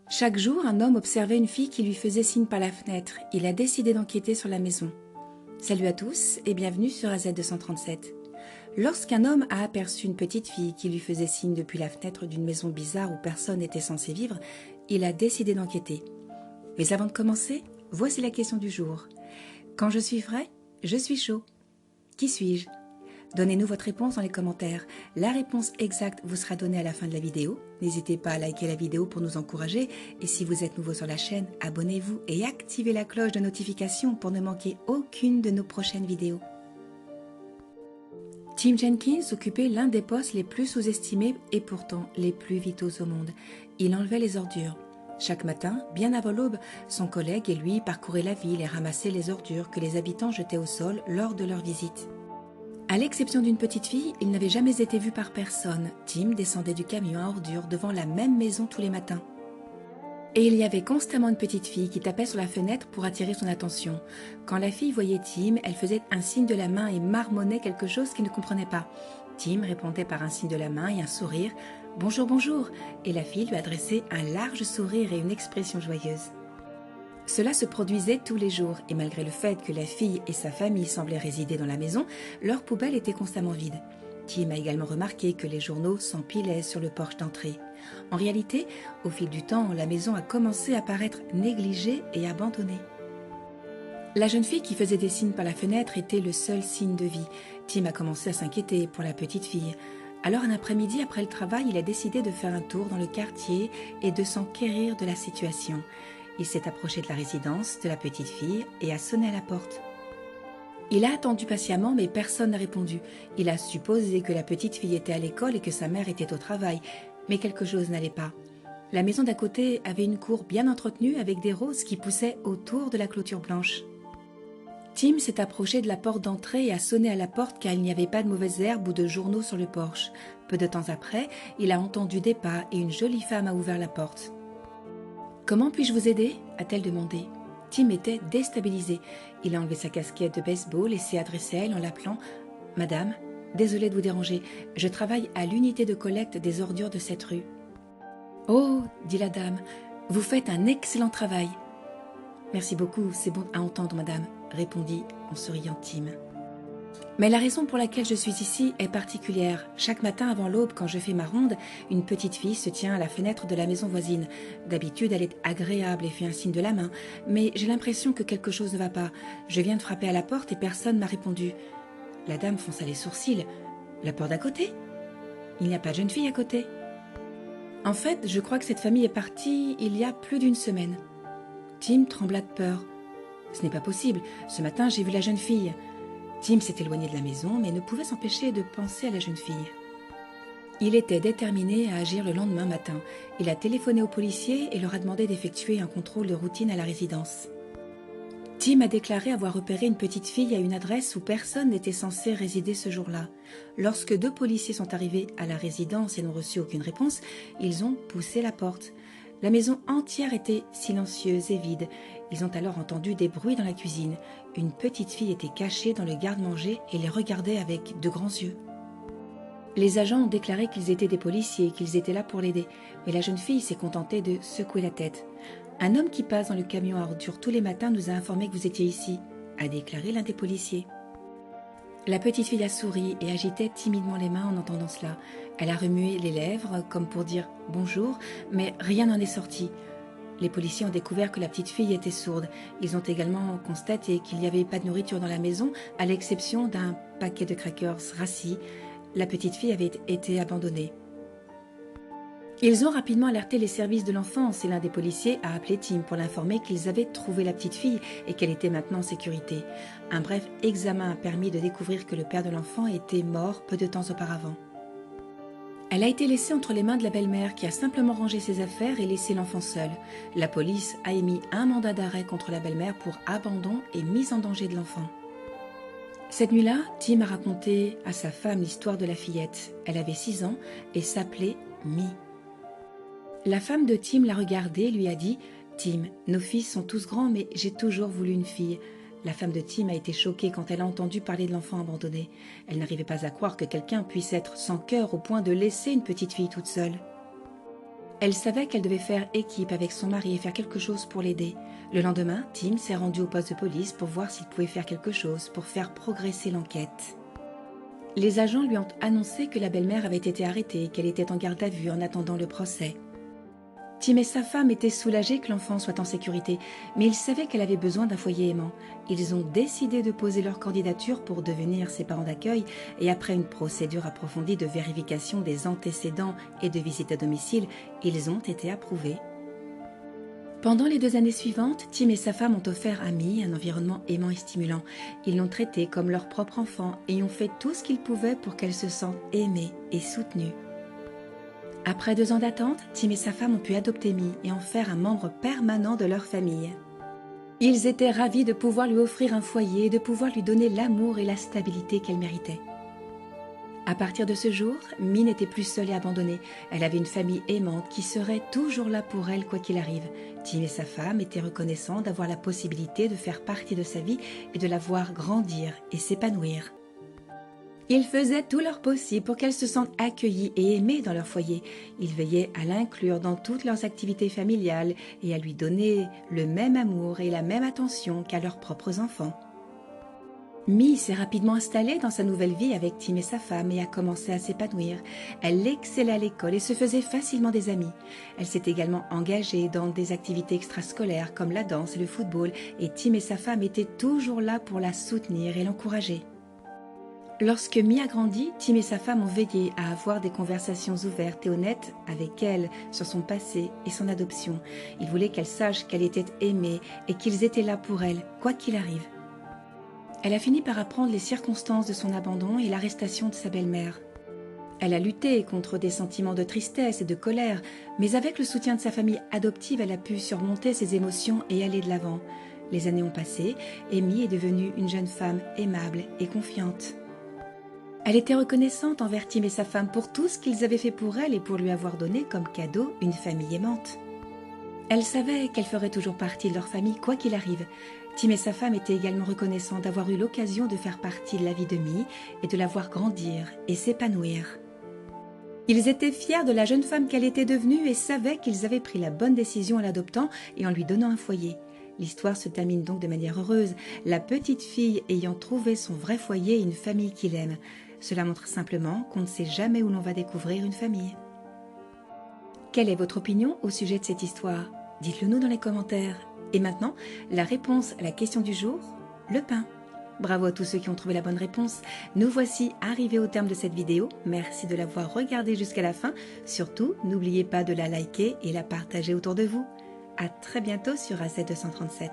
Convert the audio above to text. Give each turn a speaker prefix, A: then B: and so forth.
A: Chaque jour, un homme observait une fille qui lui faisait signe par la fenêtre. Il a décidé d'enquêter sur la maison. Salut à tous et bienvenue sur AZ237. Lorsqu'un homme a aperçu une petite fille qui lui faisait signe depuis la fenêtre d'une maison bizarre où personne n'était censé vivre, il a décidé d'enquêter. Mais avant de commencer, voici la question du jour. Quand je suis vrai, je suis chaud. Qui suis-je? Donnez-nous votre réponse dans les commentaires. La réponse exacte vous sera donnée à la fin de la vidéo. N'hésitez pas à liker la vidéo pour nous encourager. Et si vous êtes nouveau sur la chaîne, abonnez-vous et activez la cloche de notification pour ne manquer aucune de nos prochaines vidéos. Tim Jenkins occupait l'un des postes les plus sous-estimés et pourtant les plus vitaux au monde. Il enlevait les ordures. Chaque matin, bien avant l'aube, son collègue et lui parcouraient la ville et ramassaient les ordures que les habitants jetaient au sol lors de leur visite. À l'exception d'une petite fille, il n'avait jamais été vu par personne. Tim descendait du camion à ordures devant la même maison tous les matins. Et il y avait constamment une petite fille qui tapait sur la fenêtre pour attirer son attention. Quand la fille voyait Tim, elle faisait un signe de la main et marmonnait quelque chose qu'il ne comprenait pas. Tim répondait par un signe de la main et un sourire « Bonjour, bonjour » et la fille lui adressait un large sourire et une expression joyeuse. Cela se produisait tous les jours et malgré le fait que la fille et sa famille semblaient résider dans la maison, leur poubelle était constamment vide. Tim a également remarqué que les journaux s'empilaient sur le porche d'entrée. En réalité, au fil du temps, la maison a commencé à paraître négligée et abandonnée. La jeune fille qui faisait des signes par la fenêtre était le seul signe de vie. Tim a commencé à s'inquiéter pour la petite fille. Alors un après-midi après le travail, il a décidé de faire un tour dans le quartier et de s'enquérir de la situation. Il s'est approché de la résidence de la petite fille et a sonné à la porte. Il a attendu patiemment, mais personne n'a répondu. Il a supposé que la petite fille était à l'école et que sa mère était au travail, mais quelque chose n'allait pas. La maison d'à côté avait une cour bien entretenue avec des roses qui poussaient autour de la clôture blanche. Tim s'est approché de la porte d'entrée et a sonné à la porte car il n'y avait pas de mauvaises herbes ou de journaux sur le porche. Peu de temps après, il a entendu des pas et une jolie femme a ouvert la porte. « Comment puis-je vous aider ?» a-t-elle demandé. Tim était déstabilisé. Il a enlevé sa casquette de baseball et s'est adressé à elle en l'appelant « Madame, désolée de vous déranger, je travaille à l'unité de collecte des ordures de cette rue. »« Oh, dit la dame, vous faites un excellent travail. »« Merci beaucoup, c'est bon à entendre, madame, » répondit en souriant Tim. Mais la raison pour laquelle je suis ici est particulière. Chaque matin avant l'aube, quand je fais ma ronde, une petite fille se tient à la fenêtre de la maison voisine. D'habitude, elle est agréable et fait un signe de la main, mais j'ai l'impression que quelque chose ne va pas. Je viens de frapper à la porte et personne m'a répondu. La dame fronça les sourcils. La porte d'à côté? Il n'y a pas de jeune fille à côté. En fait, je crois que cette famille est partie il y a plus d'une semaine. Tim trembla de peur. Ce n'est pas possible. Ce matin, j'ai vu la jeune fille. Tim s'est éloigné de la maison, mais ne pouvait s'empêcher de penser à la jeune fille. Il était déterminé à agir le lendemain matin. Il a téléphoné aux policiers et leur a demandé d'effectuer un contrôle de routine à la résidence. Tim a déclaré avoir repéré une petite fille à une adresse où personne n'était censé résider ce jour-là. Lorsque 2 policiers sont arrivés à la résidence et n'ont reçu aucune réponse, ils ont poussé la porte. La maison entière était silencieuse et vide. Ils ont alors entendu des bruits dans la cuisine. Une petite fille était cachée dans le garde-manger et les regardait avec de grands yeux. Les agents ont déclaré qu'ils étaient des policiers et qu'ils étaient là pour l'aider, mais la jeune fille s'est contentée de secouer la tête. « Un homme qui passe dans le camion à ordures tous les matins nous a informé que vous étiez ici », a déclaré l'un des policiers. La petite fille a souri et agitait timidement les mains en entendant cela. Elle a remué les lèvres comme pour dire « bonjour », mais rien n'en est sorti. Les policiers ont découvert que la petite fille était sourde. Ils ont également constaté qu'il n'y avait pas de nourriture dans la maison, à l'exception d'un paquet de crackers rassis. La petite fille avait été abandonnée. Ils ont rapidement alerté les services de l'enfance et l'un des policiers a appelé Tim pour l'informer qu'ils avaient trouvé la petite fille et qu'elle était maintenant en sécurité. Un bref examen a permis de découvrir que le père de l'enfant était mort peu de temps auparavant. Elle a été laissée entre les mains de la belle-mère qui a simplement rangé ses affaires et laissé l'enfant seul. La police a émis un mandat d'arrêt contre la belle-mère pour abandon et mise en danger de l'enfant. Cette nuit-là, Tim a raconté à sa femme l'histoire de la fillette. Elle avait 6 ans et s'appelait Mi. La femme de Tim l'a regardé et lui a dit « Tim, nos fils sont tous grands mais j'ai toujours voulu une fille. » La femme de Tim a été choquée quand elle a entendu parler de l'enfant abandonné. Elle n'arrivait pas à croire que quelqu'un puisse être sans cœur au point de laisser une petite fille toute seule. Elle savait qu'elle devait faire équipe avec son mari et faire quelque chose pour l'aider. Le lendemain, Tim s'est rendu au poste de police pour voir s'il pouvait faire quelque chose pour faire progresser l'enquête. Les agents lui ont annoncé que la belle-mère avait été arrêtée et qu'elle était en garde à vue en attendant le procès. Tim et sa femme étaient soulagés que l'enfant soit en sécurité, mais ils savaient qu'elle avait besoin d'un foyer aimant. Ils ont décidé de poser leur candidature pour devenir ses parents d'accueil et après une procédure approfondie de vérification des antécédents et de visite à domicile, ils ont été approuvés. Pendant les 2 années suivantes, Tim et sa femme ont offert à Mie un environnement aimant et stimulant. Ils l'ont traitée comme leur propre enfant et ont fait tout ce qu'ils pouvaient pour qu'elle se sente aimée et soutenue. Après 2 ans d'attente, Tim et sa femme ont pu adopter Mie et en faire un membre permanent de leur famille. Ils étaient ravis de pouvoir lui offrir un foyer et de pouvoir lui donner l'amour et la stabilité qu'elle méritait. À partir de ce jour, Mie n'était plus seule et abandonnée. Elle avait une famille aimante qui serait toujours là pour elle quoi qu'il arrive. Tim et sa femme étaient reconnaissants d'avoir la possibilité de faire partie de sa vie et de la voir grandir et s'épanouir. Ils faisaient tout leur possible pour qu'elle se sente accueillie et aimée dans leur foyer. Ils veillaient à l'inclure dans toutes leurs activités familiales et à lui donner le même amour et la même attention qu'à leurs propres enfants. Mie s'est rapidement installée dans sa nouvelle vie avec Tim et sa femme et a commencé à s'épanouir. Elle excellait à l'école et se faisait facilement des amis. Elle s'est également engagée dans des activités extrascolaires comme la danse et le football et Tim et sa femme étaient toujours là pour la soutenir et l'encourager. Lorsque Mie a grandi, Tim et sa femme ont veillé à avoir des conversations ouvertes et honnêtes avec elle sur son passé et son adoption. Ils voulaient qu'elle sache qu'elle était aimée et qu'ils étaient là pour elle, quoi qu'il arrive. Elle a fini par apprendre les circonstances de son abandon et l'arrestation de sa belle-mère. Elle a lutté contre des sentiments de tristesse et de colère, mais avec le soutien de sa famille adoptive, elle a pu surmonter ses émotions et aller de l'avant. Les années ont passé et Mie est devenue une jeune femme aimable et confiante. Elle était reconnaissante envers Tim et sa femme pour tout ce qu'ils avaient fait pour elle et pour lui avoir donné comme cadeau une famille aimante. Elle savait qu'elle ferait toujours partie de leur famille quoi qu'il arrive. Tim et sa femme étaient également reconnaissants d'avoir eu l'occasion de faire partie de la vie de Mie et de la voir grandir et s'épanouir. Ils étaient fiers de la jeune femme qu'elle était devenue et savaient qu'ils avaient pris la bonne décision en l'adoptant et en lui donnant un foyer. L'histoire se termine donc de manière heureuse, la petite fille ayant trouvé son vrai foyer et une famille qu'il aime. Cela montre simplement qu'on ne sait jamais où l'on va découvrir une famille. Quelle est votre opinion au sujet de cette histoire? Dites-le nous dans les commentaires. Et maintenant, la réponse à la question du jour, le pain. Bravo à tous ceux qui ont trouvé la bonne réponse. Nous voici arrivés au terme de cette vidéo. Merci de l'avoir regardée jusqu'à la fin. Surtout, n'oubliez pas de la liker et la partager autour de vous. À très bientôt sur AZ237.